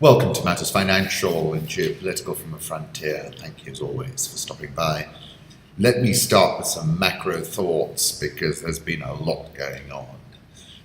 Welcome to Matters Financial and Geopolitical from the Frontier. Thank you as always for stopping by. Let me start with some macro thoughts because there's been a lot going on.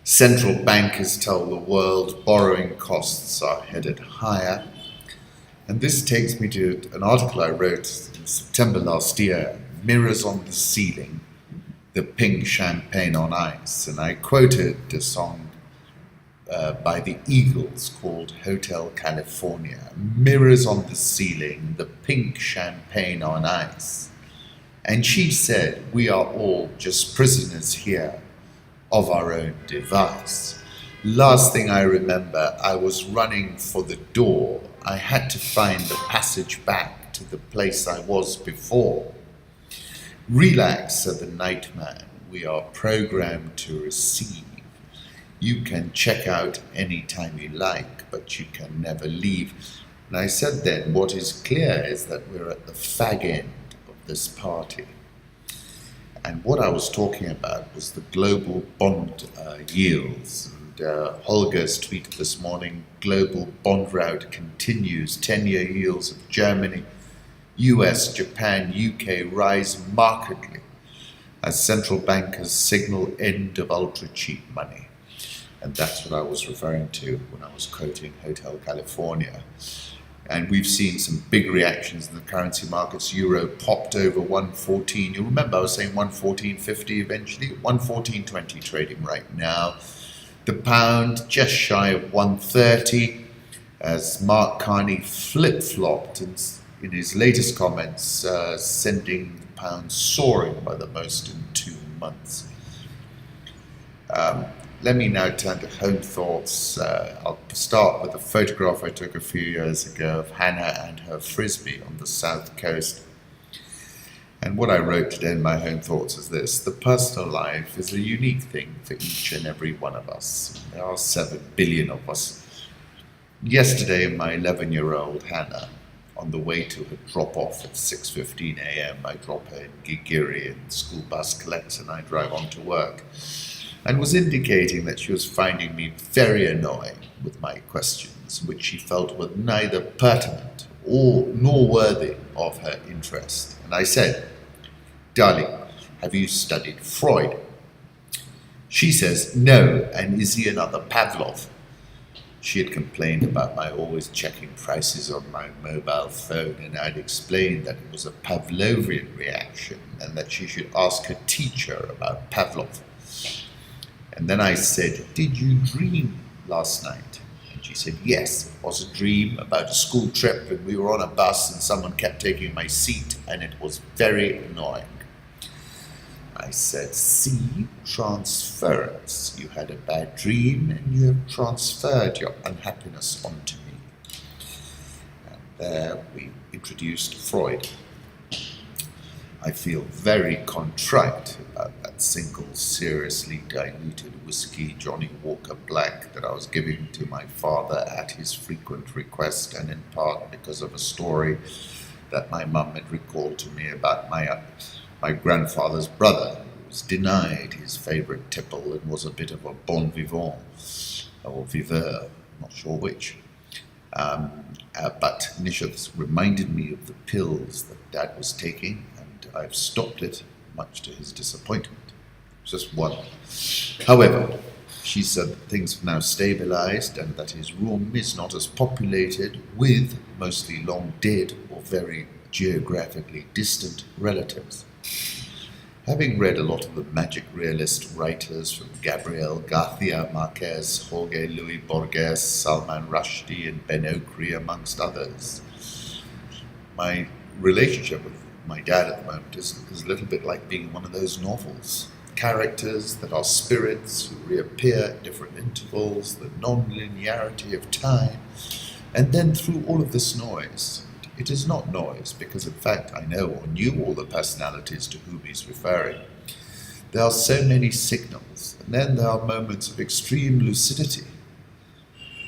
Central bankers tell the world borrowing costs are headed higher. And this takes me to an article I wrote in September last year, Mirrors on the Ceiling, the Pink Champagne on Ice. And I quoted a song by the Eagles called Hotel California. Mirrors on the ceiling, the pink champagne on ice. And she said, we are all just prisoners here of our own device. Last thing I remember, I was running for the door. I had to find the passage back to the place I was before. Relax, said the nightman. We are programmed to receive. You can check out any time you like, but you can never leave. And I said then, what is clear is that we're at the fag end of this party. And what I was talking about was the global bond yields. And Holger's tweeted this morning, global bond rout continues. 10-year yields of Germany, US, Japan, UK rise markedly as central bankers signal end of ultra-cheap money. And that's what I was referring to when I was quoting Hotel California. And we've seen some big reactions in the currency markets. Euro popped over 114. You remember I was saying 114.50 eventually, 114.20 trading right now. The pound just shy of 130 as Mark Carney flip-flopped in his latest comments, sending the pound soaring by the most in 2 months. Let me now turn to home thoughts. I'll start with a photograph I took a few years ago of Hannah and her frisbee on the south coast. And what I wrote today in my home thoughts is this: the personal life is a unique thing for each and every one of us. There are 7 billion of us. Yesterday, my 11-year-old Hannah, on the way to her drop-off at 6:15 a.m., I drop her in Gigiri and the school bus collects and I drive on to work, and was indicating that she was finding me very annoying with my questions, which she felt were neither pertinent nor worthy of her interest. And I said, darling, have you studied Freud? She says, no, and is he another Pavlov? She had complained about my always checking prices on my mobile phone, and I'd explained that it was a Pavlovian reaction and that she should ask her teacher about Pavlov. And then I said, did you dream last night? And she said, yes, it was a dream about a school trip and we were on a bus and someone kept taking my seat and it was very annoying. I said, see, transference. You had a bad dream and you have transferred your unhappiness onto me. And there we introduced Freud. I feel very contrite about that single seriously diluted whiskey Johnny Walker Black that I was giving to my father at his frequent request, and in part because of a story that my mum had recalled to me about my grandfather's brother, who was denied his favourite tipple and was a bit of a bon vivant, or viveur, not sure which. But Nisha reminded me of the pills that Dad was taking, I've stopped it, much to his disappointment. Just one. However, she said that things have now stabilized and that his room is not as populated with mostly long dead or very geographically distant relatives. Having read a lot of the magic realist writers from Gabriel, García, Márquez, Jorge Luis Borges, Salman Rushdie and Ben Okri, amongst others, my relationship with my dad at the moment is a little bit like being one of those novels. Characters that are spirits who reappear at different intervals, the non-linearity of time, and then through all of this noise. It is not noise, because in fact I know or knew all the personalities to whom he's referring. There are so many signals, and then there are moments of extreme lucidity.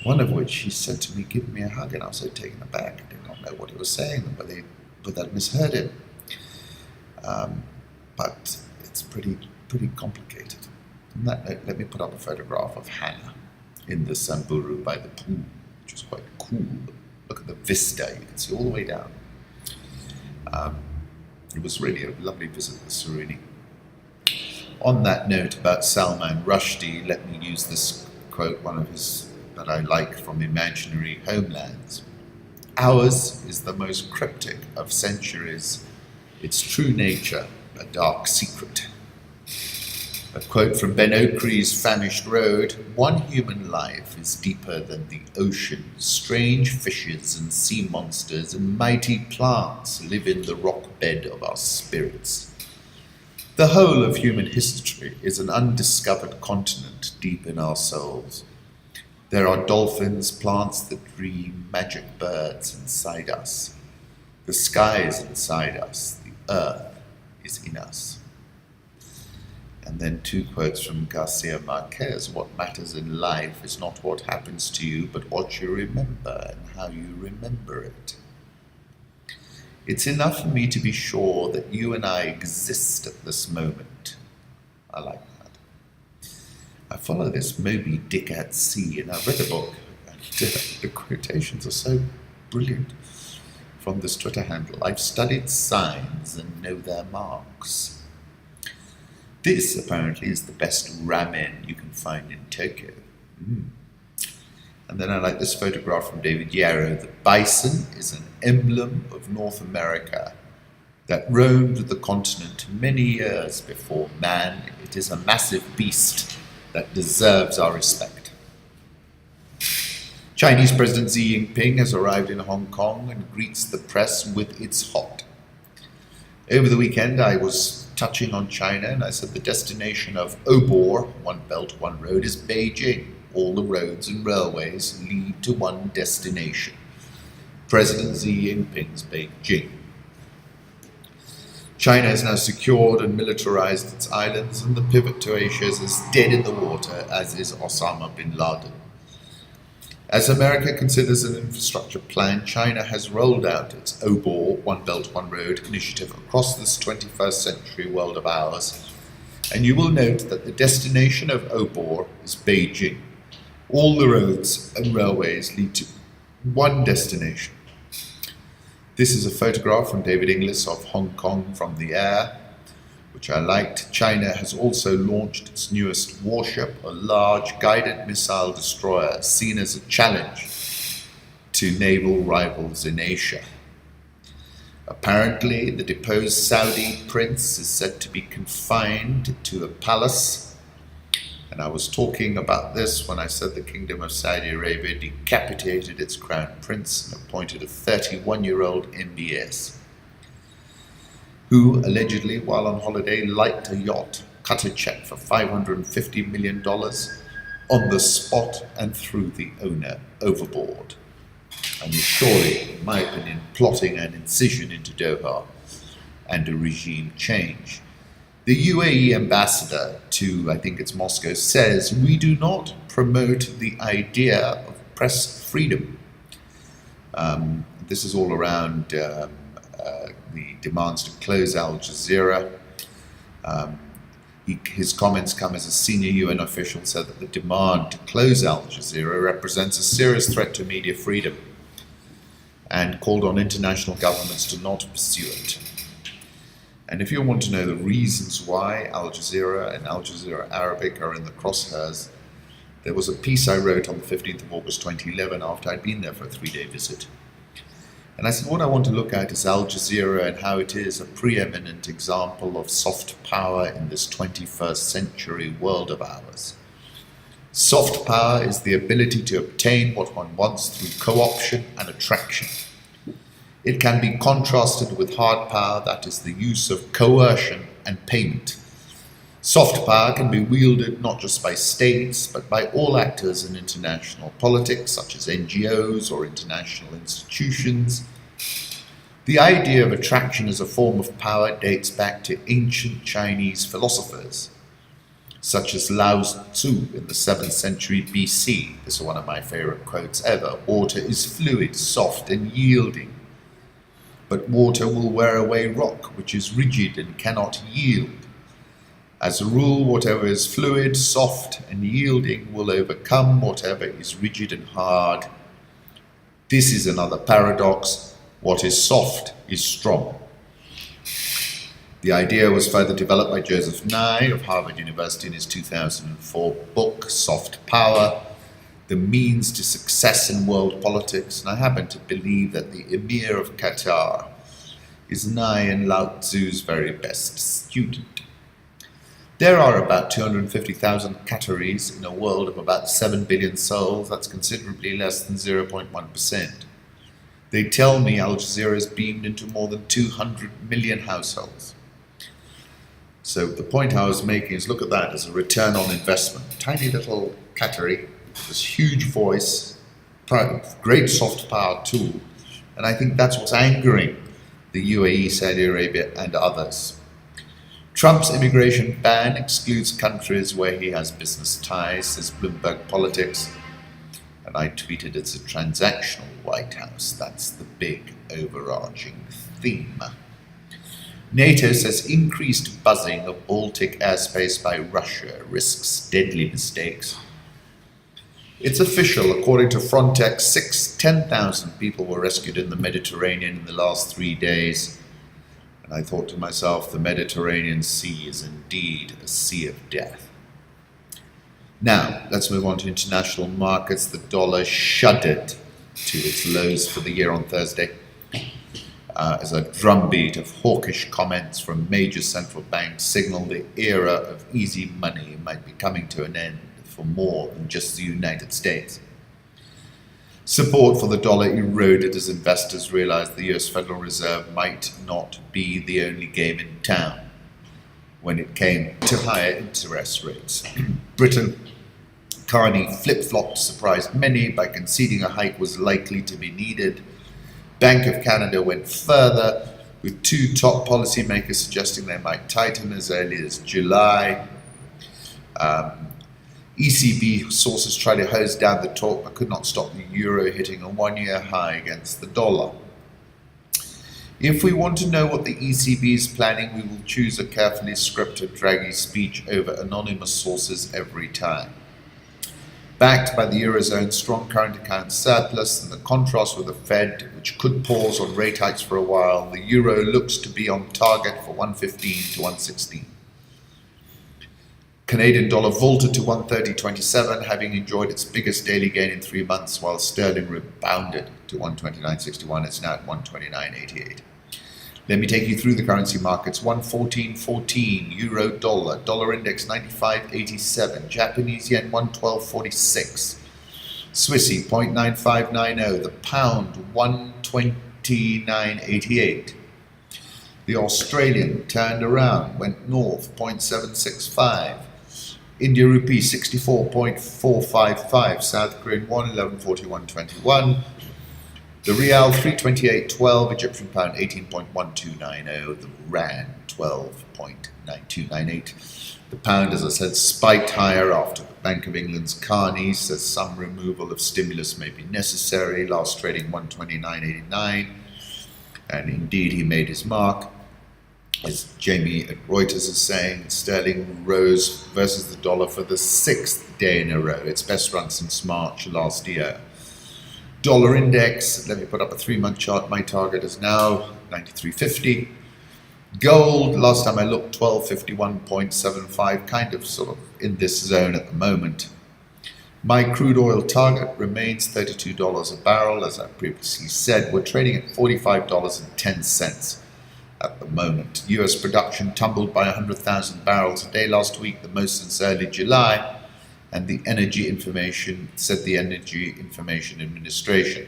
One of which he said to me, give me a hug, and I was so taken aback. I did not know what he was saying, but I'd misheard him. But it's pretty complicated. On that note, let me put up a photograph of Hannah in the Samburu by the pool, which was quite cool. cool. Look at the vista, you can see all the way down. It was really a lovely visit to Saharan. On that note about Salman Rushdie, let me use this quote, one of his that I like, from Imaginary Homelands. Ours is the most cryptic of centuries, its true nature a dark secret. A quote from Ben Okri's Famished Road: one human life is deeper than the ocean. Strange fishes and sea monsters and mighty plants live in the rock bed of our spirits. The whole of human history is an undiscovered continent deep in our souls. There are dolphins, plants that dream, magic birds inside us. The sky is inside us, the earth is in us. And then two quotes from García Márquez: what matters in life is not what happens to you, but what you remember and how you remember it. It's enough for me to be sure that you and I exist at this moment. I like that. I follow this Moby Dick at sea, and I've read the book, and the quotations are so brilliant from this Twitter handle. I've studied signs and know their marks. This, apparently, is the best ramen you can find in Tokyo. And then I like this photograph from David Yarrow. The bison is an emblem of North America that roamed the continent many years before man. It is a massive beast that deserves our respect. Chinese President Xi Jinping has arrived in Hong Kong and greets the press with "it's hot." Over the weekend, I was touching on China, and I said the destination of OBOR, One Belt, One Road, is Beijing. All the roads and railways lead to one destination: President Xi Jinping's Beijing. China has now secured and militarized its islands, and the pivot to Asia is as dead in the water as is Osama bin Laden. As America considers an infrastructure plan, China has rolled out its OBOR, One Belt, One Road initiative across this 21st century world of ours. And you will note that the destination of OBOR is Beijing. All the roads and railways lead to one destination. This is a photograph from David Inglis of Hong Kong from the air, which I liked. China has also launched its newest warship, a large guided missile destroyer, seen as a challenge to naval rivals in Asia. Apparently, the deposed Saudi prince is said to be confined to a palace. And I was talking about this when I said the Kingdom of Saudi Arabia decapitated its crown prince and appointed a 31-year-old MBS, who allegedly, while on holiday, liked a yacht, cut a check for $550 million on the spot and threw the owner overboard. And is surely, in my opinion, plotting an incision into Doha and a regime change. The UAE ambassador to, I think it's Moscow, says we do not promote the idea of press freedom. This is all around the demands to close Al Jazeera. His comments come as a senior UN official said that the demand to close Al Jazeera represents a serious threat to media freedom and called on international governments to not pursue it. And if you want to know the reasons why Al Jazeera and Al Jazeera Arabic are in the crosshairs, there was a piece I wrote on the 15th of August 2011 after I'd been there for a 3-day visit. And I said what I want to look at is Al Jazeera and how it is a preeminent example of soft power in this 21st century world of ours. Soft power is the ability to obtain what one wants through co-option and attraction. It can be contrasted with hard power, that is the use of coercion and payment. Soft power can be wielded not just by states, but by all actors in international politics, such as NGOs or international institutions. The idea of attraction as a form of power dates back to ancient Chinese philosophers, such as Lao Tzu in the 7th century BC. This is one of my favorite quotes ever. Water is fluid, soft, and yielding. But water will wear away rock, which is rigid and cannot yield. As a rule, whatever is fluid, soft, and yielding will overcome whatever is rigid and hard. This is another paradox. What is soft is strong. The idea was further developed by Joseph Nye of Harvard University in his 2004 book, Soft Power, The Means to Success in World Politics, and I happen to believe that the Emir of Qatar is Nye and Lao Tzu's very best student. There are about 250,000 Qataris in a world of about 7 billion souls. That's considerably less than 0.1%. They tell me Al Jazeera is beamed into more than 200 million households. So the point I was making is look at that as a return on investment. Tiny little Qatari, this huge voice, great soft power tool. And I think that's what's angering the UAE, Saudi Arabia, and others. Trump's immigration ban excludes countries where he has business ties, says Bloomberg Politics. And I tweeted it's a transactional White House. That's the big overarching theme. NATO says increased buzzing of Baltic airspace by Russia risks deadly mistakes. It's official. According to Frontex, 10,000 people were rescued in the Mediterranean in the last 3 days. And I thought to myself, the Mediterranean Sea is indeed a sea of death. Now, let's move on to international markets. The dollar shuddered to its lows for the year on Thursday as a drumbeat of hawkish comments from major central banks signaled the era of easy money might be coming to an end for more than just the United States. Support for the dollar eroded as investors realized the US Federal Reserve might not be the only game in town when it came to higher interest rates. Britain, Carney flip-flopped, surprised many by conceding a hike was likely to be needed. Bank of Canada went further, with two top policymakers suggesting they might tighten as early as July. ECB sources tried to hose down the talk but could not stop the euro hitting a one-year high against the dollar. If we want to know what the ECB is planning, we will choose a carefully scripted Draghi speech over anonymous sources every time. Backed by the Eurozone's strong current account surplus and the contrast with the Fed, which could pause on rate hikes for a while, the euro looks to be on target for 115 to 116. Canadian dollar vaulted to 130.27, having enjoyed its biggest daily gain in 3 months, while sterling rebounded to 129.61. It's now at 129.88. Let me take you through the currency markets. 114.14, euro dollar, dollar index 95.87, Japanese yen 112.46, Swissy 0.9590, the pound 129.88. The Australian turned around, went north 0.765. India rupee 64.455, South Korean won 1141.21, the Rial 328.12, Egyptian pound 18.1290, the Rand 12.9298. The pound, as I said, spiked higher after the Bank of England's Carney says some removal of stimulus may be necessary, last trading 129.89, and indeed he made his mark. As Jamie at Reuters is saying, sterling rose versus the dollar for the 6th day in a row, its best run since March last year. Dollar index, let me put up a 3-month chart, my target is now 93.50. Gold, last time I looked, 1251.75, kind of sort of in this zone at the moment. My crude oil target remains $32 a barrel, as I previously said. We're trading at $45.10. At the moment, US production tumbled by 100,000 barrels a day last week, the most since early July, and the Energy Information Administration.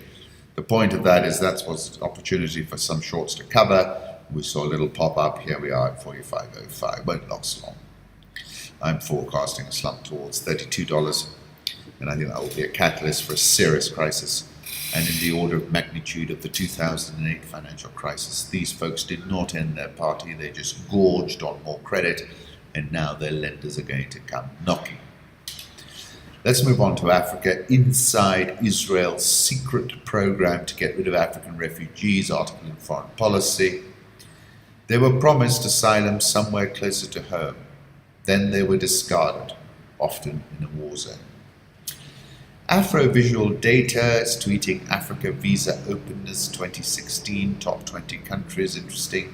The point of that is that was an opportunity for some shorts to cover. We saw a little pop up. Here we are at 45.05. Won't last long. I'm forecasting a slump towards $32, and I think that will be a catalyst for a serious crisis. And in the order of magnitude of the 2008 financial crisis, these folks did not end their party, they just gorged on more credit, and now their lenders are going to come knocking. Let's move on to Africa. Inside Israel's secret program to get rid of African refugees, article in Foreign Policy. They were promised asylum somewhere closer to home. Then they were discarded, often in a war zone. Afrovisual Data is tweeting Africa Visa Openness 2016, top 20 countries. Interesting.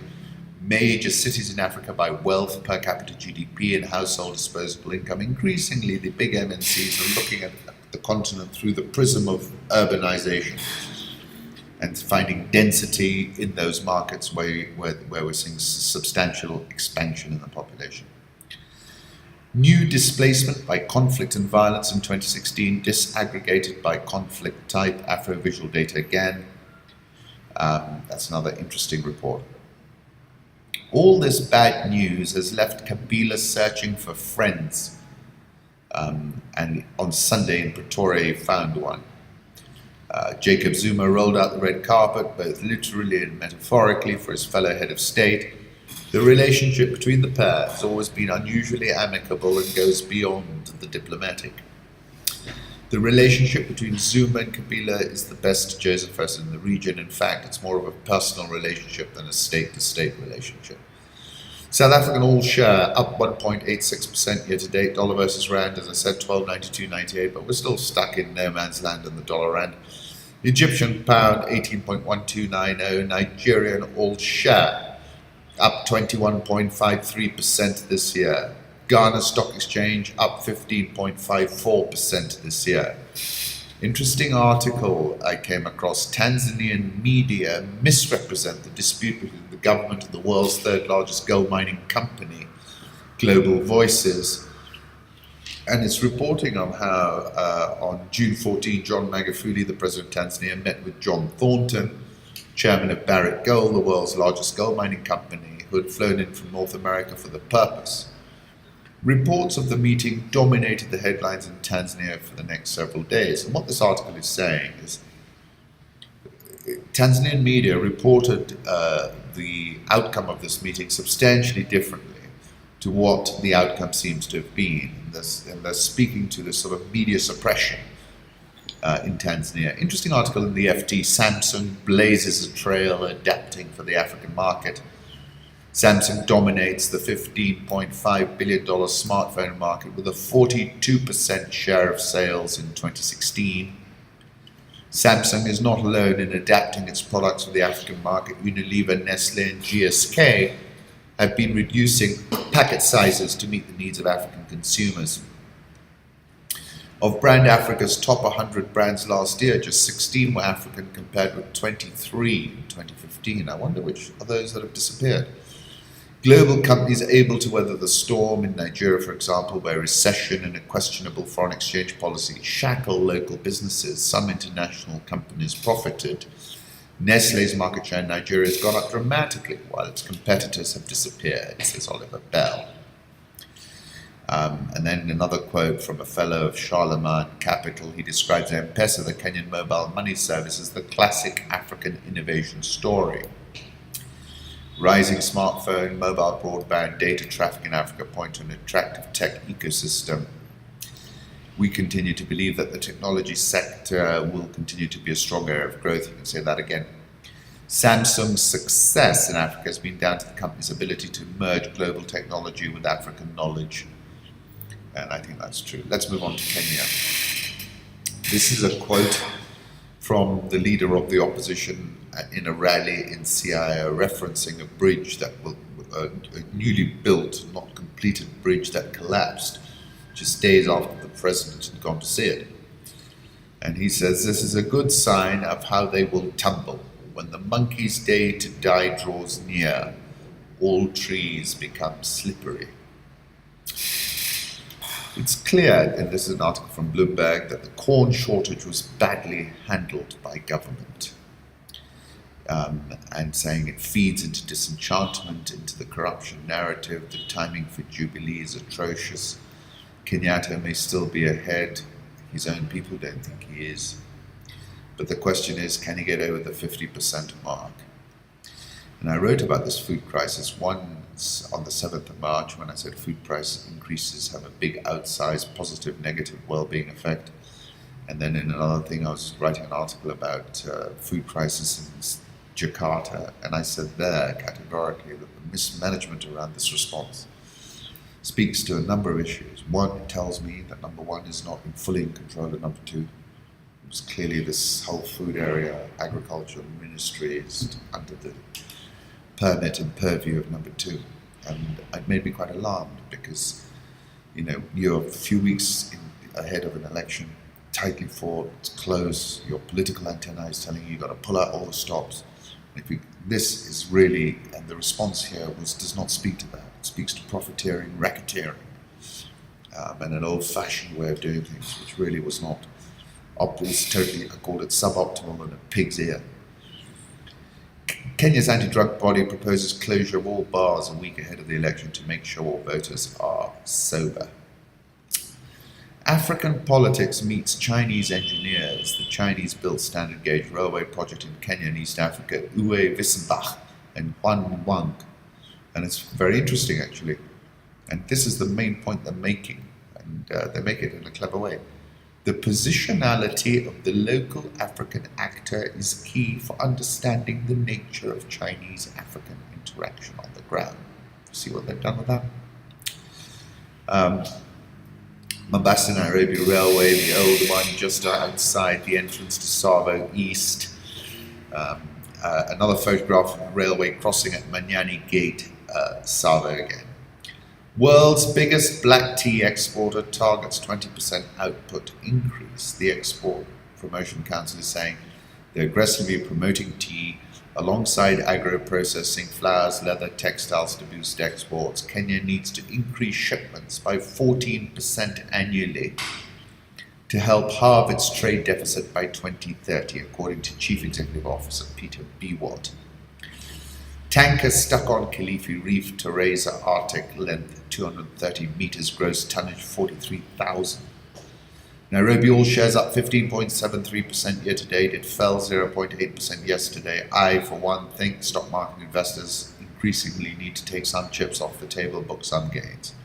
Major cities in Africa by wealth, per capita GDP, and household disposable income. Increasingly, the big MNCs are looking at the continent through the prism of urbanization and finding density in those markets where we're seeing substantial expansion in the population. New displacement by conflict and violence in 2016, disaggregated by conflict type, Afrovisual Data again. That's another interesting report. All this bad news has left Kabila searching for friends. And on Sunday in Pretoria, he found one. Jacob Zuma rolled out the red carpet, both literally and metaphorically, for his fellow head of state. The relationship between the pair has always been unusually amicable and goes beyond the diplomatic. The relationship between Zuma and Kabila is the best Joseph has in the region. In fact, it's more of a personal relationship than a state-to-state relationship. South African all-share up 1.86% year-to-date. Dollar versus rand, as I said, 12.92.98, but we're still stuck in no man's land in the dollar rand. Egyptian pound, 18.1290. Nigerian all-share up 21.53% this year. Ghana Stock Exchange up 15.54% this year. Interesting article I came across. Tanzanian media misrepresent the dispute between the government and the world's third largest gold mining company, Global Voices. And it's reporting on how on June 14, John Magufuli, the president of Tanzania, met with John Thornton, chairman of Barrick Gold, the world's largest gold mining company, who had flown in from North America for the purpose. Reports of the meeting dominated the headlines in Tanzania for the next several days. And what this article is saying is Tanzanian media reported the outcome of this meeting substantially differently to what the outcome seems to have been. And they're speaking to this sort of media suppression in Tanzania. Interesting article in the FT. Samsung blazes a trail adapting for the African market. Samsung dominates the $15.5 billion smartphone market with a 42% share of sales in 2016. Samsung is not alone in adapting its products for the African market. Unilever, Nestle, and GSK have been reducing packet sizes to meet the needs of African consumers. Of Brand Africa's top 100 brands last year, just 16 were African compared with 23 in 2015. I wonder which are those that have disappeared. Global companies able to weather the storm, in Nigeria, for example, where recession and a questionable foreign exchange policy shackle local businesses. Some international companies profited. Nestle's market share in Nigeria has gone up dramatically, while its competitors have disappeared, says Oliver Bell. And then another quote from a fellow of Charlemagne Capital. He describes M-Pesa, the Kenyan mobile money service, as the classic African innovation story. Rising smartphone, mobile broadband, data traffic in Africa point to an attractive tech ecosystem. We continue to believe that the technology sector will continue to be a strong area of growth. You can say that again. Samsung's success in Africa has been down to the company's ability to merge global technology with African knowledge. And I think that's true. Let's move on to Kenya. This is a quote from the leader of the opposition in a rally in Siaya, referencing a bridge that will, a newly built, not completed bridge that collapsed just days after the president had gone to see it. And he says, this is a good sign of how they will tumble. When the monkey's day to die draws near, all trees become slippery. It's clear, and this is an article from Bloomberg, that the corn shortage was badly handled by government. And saying it feeds into disenchantment, into the corruption narrative. The timing for Jubilee is atrocious. Kenyatta may still be ahead. His own people don't think he is. But the question is, can he get over the 50% mark? And I wrote about this food crisis once on the 7th of March when I said food price increases have a big outsized positive, negative well-being effect. And then in another thing, I was writing an article about food crisis in Jakarta, and I said there categorically that the mismanagement around this response speaks to a number of issues. One, it tells me that number one is not fully in control, and number two, It was clearly this whole food area, agriculture ministry is under the permit and purview of number 2. And it made me quite alarmed because, you're a few weeks ahead of an election, tightly fought, it's close, your political antennae is telling you've got to pull out all the stops. This is really, and the response here does not speak to that. It speaks to profiteering, racketeering, and an old-fashioned way of doing things, which really was not, was totally, I called it suboptimal and a pig's ear. Kenya's anti-drug body proposes closure of all bars a week ahead of the election to make sure all voters are sober. African politics meets Chinese engineers. The Chinese-built standard gauge railway project in Kenya and East Africa, Uwe Wissenbach and Huan Wang. And it's very interesting, actually. And this is the main point they're making, and they make it in a clever way. The positionality of the local African actor is key for understanding the nature of Chinese-African interaction on the ground. See what they've done with that? Mombasa-Nairobi Railway, the old one just outside the entrance to Savo East. Another photograph of the railway crossing at Manyani Gate, Savo again. World's biggest black tea exporter targets 20% output increase. The Export Promotion Council is saying they're aggressively promoting tea alongside agro-processing, flowers, leather, textiles to boost exports. Kenya needs to increase shipments by 14% annually to help halve its trade deficit by 2030, according to Chief Executive Officer Peter Biwott. Tanker stuck on Kilifi Reef to raise Arctic length 230 meters, gross tonnage 43,000. Nairobi all shares up 15.73% year to date. It fell 0.8% yesterday. I, for one, think stock market investors increasingly need to take some chips off the table, book some gains.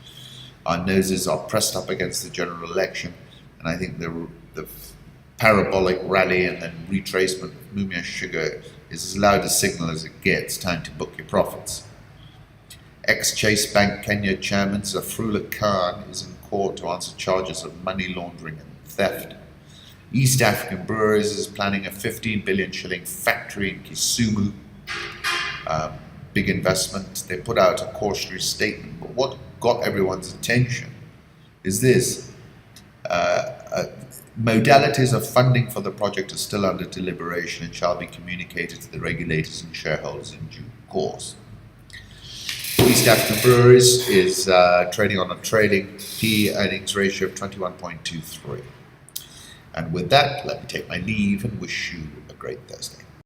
Our noses are pressed up against the general election, and I think the parabolic rally and then retracement of Mumia Sugar is as loud a signal as it gets. Time to book your profits. Ex-Chase Bank Kenya chairman Zafrullah Khan is in court to answer charges of money laundering and theft. East African Breweries is planning a 15 billion shilling factory in Kisumu. Big investment. They put out a cautionary statement, but what got everyone's attention is this. Modalities of funding for the project are still under deliberation and shall be communicated to the regulators and shareholders in due course. East African Breweries is trading on a trailing P earnings ratio of 21.23. And with that, let me take my leave and wish you a great Thursday.